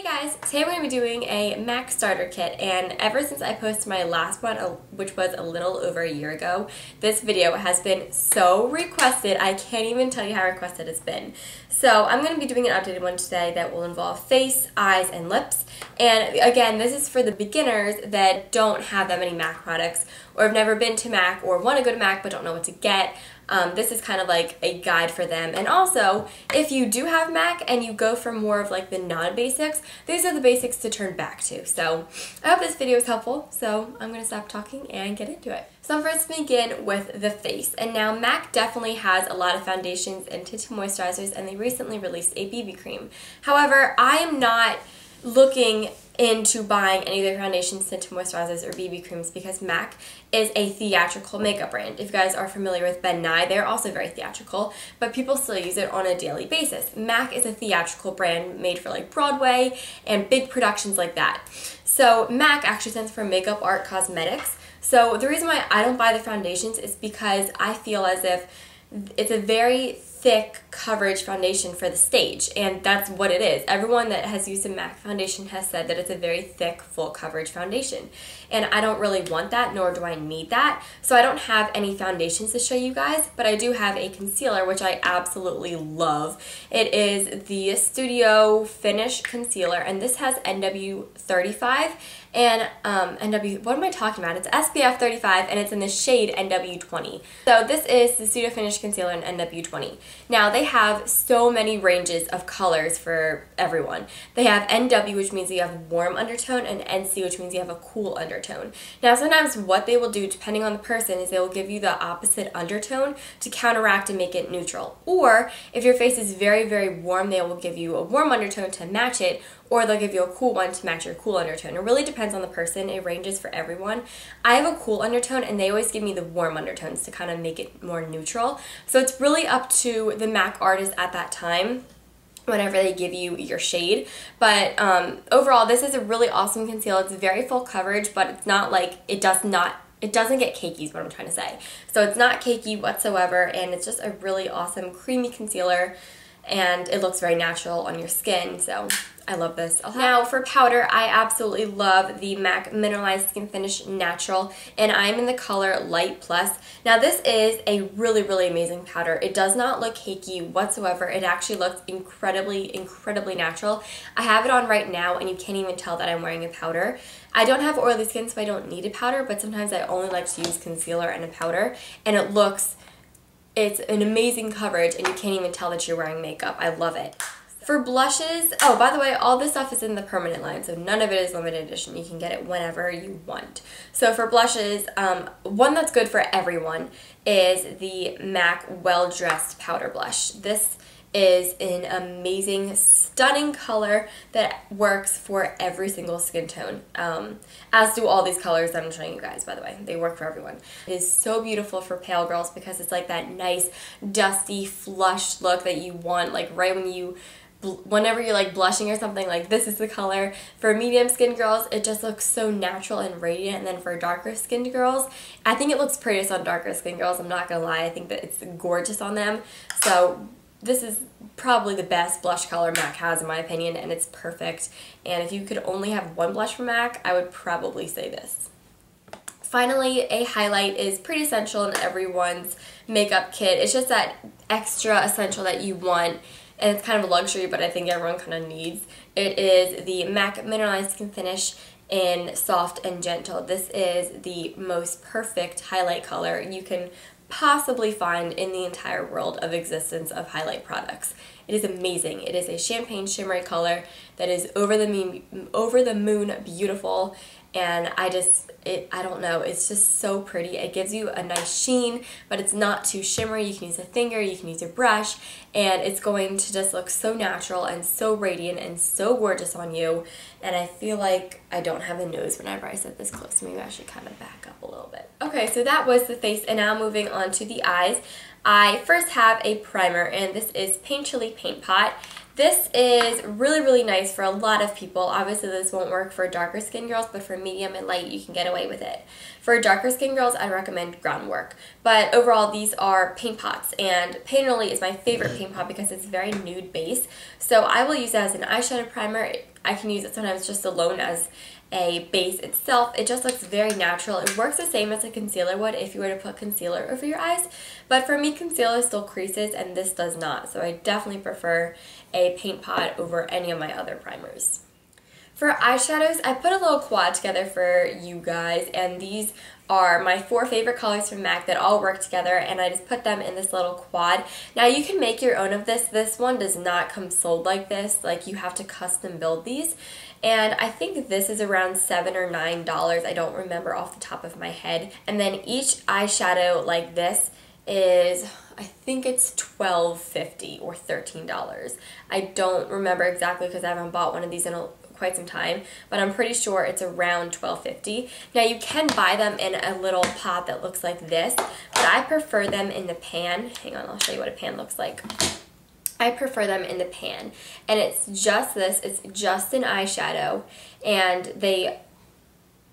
guys, today we're going to be doing a MAC starter kit, and ever since I posted my last one, which was a little over a year ago, this video has been so requested. I can't even tell you how requested it's been. So I'm going to be doing an updated one today that will involve face, eyes, and lips. And again, this is for the beginners that don't have that many MAC products or have never been to MAC or want to go to MAC but don't know what to get. This is kind of like a guide for them. And also, if you do have MAC and you go for more of like the non-basics, these are the basics to turn back to. So I hope this video is helpful. So I'm going to stop talking and get into it. So I'm first going to begin with the face. And now MAC definitely has a lot of foundations and tinted moisturizers, and they recently released a BB cream. However, I am not looking into buying any of their foundations, tinted moisturizers, or BB creams because MAC is a theatrical makeup brand. If you guys are familiar with Ben Nye, they're also very theatrical, but people still use it on a daily basis. MAC is a theatrical brand made for like Broadway and big productions like that. So MAC actually stands for Makeup Art Cosmetics. So the reason why I don't buy the foundations is because I feel as if it's a very thick coverage foundation for the stage, and that's what it is. Everyone that has used a MAC foundation has said that it's a very thick, full coverage foundation, and I don't really want that, nor do I need that. So I don't have any foundations to show you guys, but I do have a concealer, which I absolutely love. It is the Studio Finish Concealer, and this has NW35 and what am I talking about? It's SPF 35, and it's in the shade NW20. So this is the Studio Finish Concealer in NW20. Now they have so many ranges of colors for everyone. They have NW, which means you have warm undertone, and NC, which means you have a cool undertone. Now sometimes what they will do, depending on the person, is they will give you the opposite undertone to counteract and make it neutral. Or if your face is very, very warm, they will give you a warm undertone to match it, or they'll give you a cool one to match your cool undertone. It really depends on the person. It ranges for everyone. I have a cool undertone, and they always give me the warm undertones to kind of make it more neutral. So it's really up to the MAC artist at that time whenever they give you your shade. But overall, this is a really awesome concealer. It's very full coverage, but it's not like, it doesn't get cakey is what I'm trying to say. So it's not cakey whatsoever, and it's just a really awesome creamy concealer, and it looks very natural on your skin, so I love this. Now for powder, I absolutely love the MAC Mineralized Skin Finish Natural, and I'm in the color Light Plus. Now this is a really, really amazing powder. It does not look cakey whatsoever. It actually looks incredibly, incredibly natural. I have it on right now, and you can't even tell that I'm wearing a powder. I don't have oily skin, so I don't need a powder, but sometimes I only like to use concealer and a powder, and it's an amazing coverage, and you can't even tell that you're wearing makeup. I love it. For blushes, oh, by the way, all this stuff is in the permanent line, so none of it is limited edition. You can get it whenever you want. So for blushes, one that's good for everyone is the MAC Well Dressed Powder Blush. This is an amazing, stunning color that works for every single skin tone, as do all these colors that I'm showing you guys, by the way. They work for everyone. It is so beautiful for pale girls because it's like that nice, dusty, flushed look that you want, like right whenever you're like blushing or something, like this is the color. For medium skinned girls, it just looks so natural and radiant, and then for darker skinned girls, I think it looks prettiest on darker skinned girls, I'm not gonna lie. I think that it's gorgeous on them. So this is probably the best blush color MAC has in my opinion, and it's perfect. And if you could only have one blush from MAC, I would probably say this. Finally, a highlight is pretty essential in everyone's makeup kit. It's just that extra essential that you want, and it's kind of a luxury, but I think everyone kind of needs. It is the MAC Mineralized Skin Finish in Soft and Gentle. This is the most perfect highlight color you can possibly find in the entire world of existence of highlight products. It is amazing. It is a champagne shimmery color that is over the moon beautiful, and I don't know, it's just so pretty. It gives you a nice sheen, but it's not too shimmery. You can use a finger, you can use a brush, and it's going to just look so natural and so radiant and so gorgeous on you. And I feel like I don't have a nose whenever I sit this close. Maybe I should kind of back up a little bit. Okay, so that was the face, and now moving on to the eyes. I first have a primer, and this is Paint Chili Paint Pot. This is really, really nice for a lot of people. Obviously, this won't work for darker skin girls, but for medium and light, you can get away with it. For darker skin girls, I recommend Groundwork. But overall, these are paint pots, and Paint Chili is my favorite paint pot because it's very nude base. So I will use it as an eyeshadow primer. I can use it sometimes just alone as a base itself. It just looks very natural. It works the same as a concealer would if you were to put concealer over your eyes, but for me concealer still creases and this does not, so I definitely prefer a paint pot over any of my other primers. For eyeshadows, I put a little quad together for you guys, and these are my 4 favorite colors from MAC that all work together, and I just put them in this little quad. Now you can make your own of this. This one does not come sold like this. Like, you have to custom build these, and I think this is around $7 or $9. I don't remember off the top of my head. And then each eyeshadow like this is, I think it's $12.50 or $13. I don't remember exactly because I haven't bought one of these in quite some time, but I'm pretty sure it's around $12.50. Now you can buy them in a little pot that looks like this, but I prefer them in the pan. Hang on, I'll show you what a pan looks like. I prefer them in the pan, and it's just this. It's just an eyeshadow, and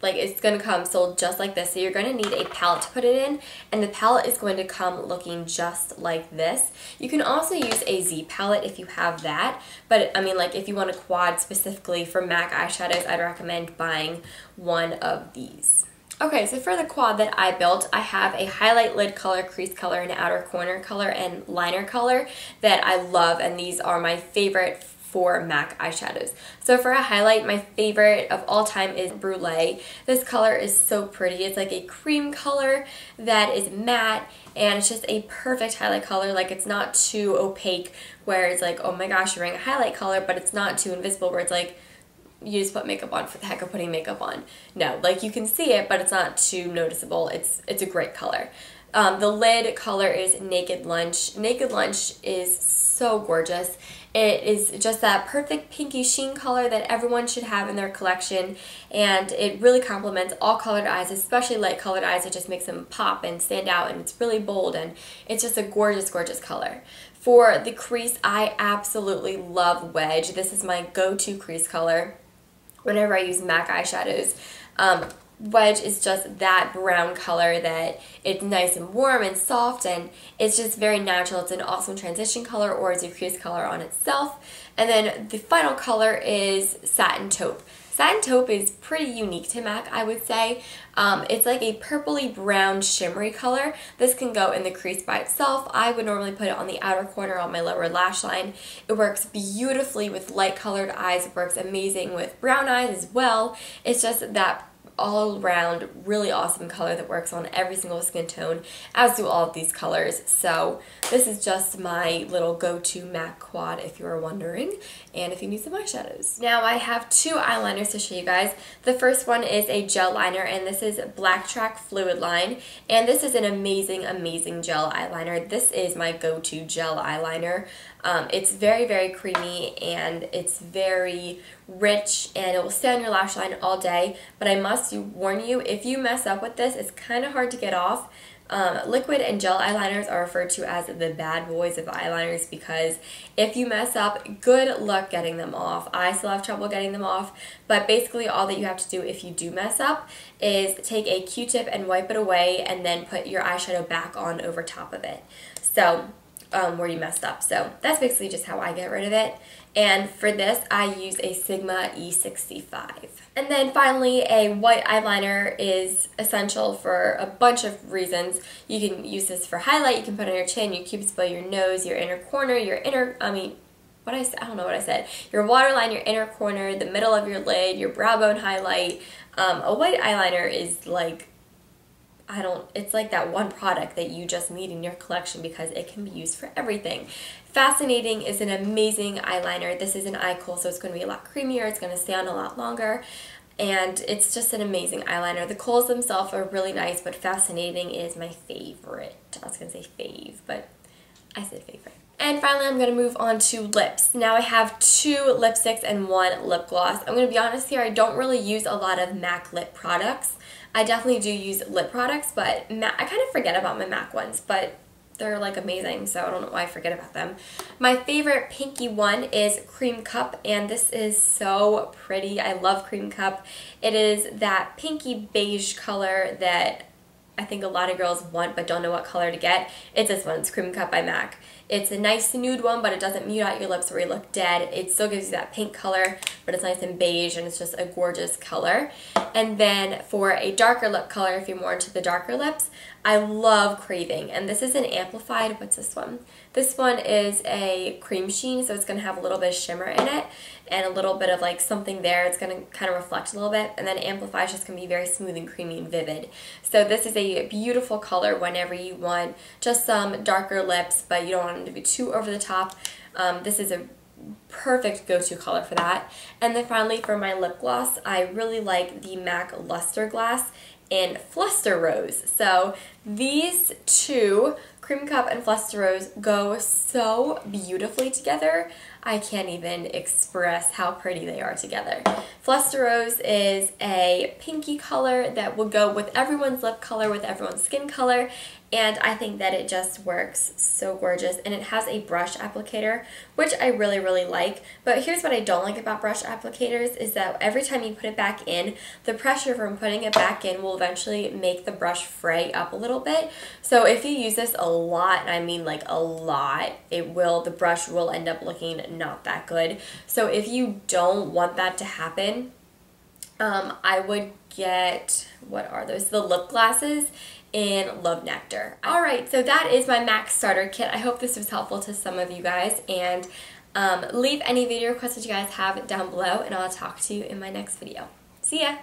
it's going to come sold just like this. So you're going to need a palette to put it in, and the palette is going to come looking just like this. You can also use a Z palette if you have that, but I mean, like, if you want a quad specifically for MAC eyeshadows, I'd recommend buying one of these. Okay, so for the quad that I built, I have a highlight lid color, crease color, and outer corner color, and liner color that I love, and these are my favorite for MAC eyeshadows. So for a highlight, my favorite of all time is Brule. This color is so pretty. It's like a cream color that is matte, and it's just a perfect highlight color. Like, it's not too opaque where it's like, oh my gosh, you're wearing a highlight color, but it's not too invisible where it's like, you just put makeup on for the heck of putting makeup on. No, like, you can see it, but it's not too noticeable. It's a great color. The lid color is Naked Lunch. Naked Lunch is so gorgeous. It is just that perfect pinky sheen color that everyone should have in their collection, and it really complements all colored eyes, especially light colored eyes. It just makes them pop and stand out, and it's really bold, and it's just a gorgeous, gorgeous color. For the crease, I absolutely love Wedge. This is my go-to crease color whenever I use MAC eyeshadows. Wedge is just that brown color that it's nice and warm and soft, and it's just very natural. It's an awesome transition color or as a crease color on itself. And then the final color is Satin Taupe. Satin Taupe is pretty unique to MAC, I would say. It's like a purpley brown shimmery color. This can go in the crease by itself. I would normally put it on the outer corner on my lower lash line. It works beautifully with light colored eyes. It works amazing with brown eyes as well. It's just that all around really awesome color that works on every single skin tone, as do all of these colors. So this is just my little go-to MAC quad if you are wondering, and if you need some eyeshadows. Now I have 2 eyeliners to show you guys. The first one is a gel liner, and this is Blacktrack Fluidline, and this is an amazing, amazing gel eyeliner. This is my go-to gel eyeliner. It's very, very creamy, and it's very rich, and it will stay on your lash line all day, but I must warn you, if you mess up with this, it's kind of hard to get off. Liquid and gel eyeliners are referred to as the bad boys of eyeliners because if you mess up, good luck getting them off. I still have trouble getting them off, but basically all that you have to do if you do mess up is take a Q-tip and wipe it away, and then put your eyeshadow back on over top of it. So where you messed up. So that's basically just how I get rid of it. And for this, I use a Sigma E65. And then finally, a white eyeliner is essential for a bunch of reasons. You can use this for highlight, you can put it on your chin, your cupid's bow, your nose, your inner corner, your inner, I don't know what I said. Your waterline, your inner corner, the middle of your lid, your brow bone highlight. A white eyeliner is like, it's like that one product that you just need in your collection because it can be used for everything. Fascinating is an amazing eyeliner. This is an Eye Kohl, so it's going to be a lot creamier. It's going to stay on a lot longer, and it's just an amazing eyeliner. The Kohls themselves are really nice, but Fascinating is my favorite. I was going to say fave, but I said favorite. And finally, I'm going to move on to lips. Now I have 2 lipsticks and 1 lip gloss. I'm going to be honest here, I don't really use a lot of MAC lip products. I definitely do use lip products, but I kind of forget about my MAC ones, but they're like amazing, so I don't know why I forget about them. My favorite pinky one is Creme Cup, and this is so pretty. I love Creme Cup. It is that pinky beige color that I think a lot of girls want but don't know what color to get. It's this one. It's Creme Cup by MAC. It's a nice nude one, but it doesn't mute out your lips where you look dead. It still gives you that pink color, but it's nice and beige, and it's just a gorgeous color. And then for a darker lip color, if you're more into the darker lips, I love Craving, and this is an amplified, what's this one? This one is a cream sheen, so it's going to have a little bit of shimmer in it, and a little bit of like something there. It's going to kind of reflect a little bit, and then Amplify is just going to be very smooth and creamy and vivid. So this is a beautiful color whenever you want just some darker lips, but you don't want them to be too over the top. This is a perfect go-to color for that. And then finally for my lip gloss, I really like the MAC Lusterglass in Flusterrose. So these two, Creme Cup and Flusterrose, go so beautifully together. I can't even express how pretty they are together. Flusterrose is a pinky color that will go with everyone's lip color, with everyone's skin color, and I think that it just works so gorgeous. And it has a brush applicator, which I really, really like. But here's what I don't like about brush applicators is that every time you put it back in, the pressure from putting it back in will eventually make the brush fray up a little bit. So if you use this a lot, and I mean like a lot, the brush will end up looking not that good. So if you don't want that to happen, I would get, what are those? The lip glasses in Love Nectar. Alright, so that is my MAC starter kit. I hope this was helpful to some of you guys, and leave any video requests that you guys have down below, and I'll talk to you in my next video. See ya!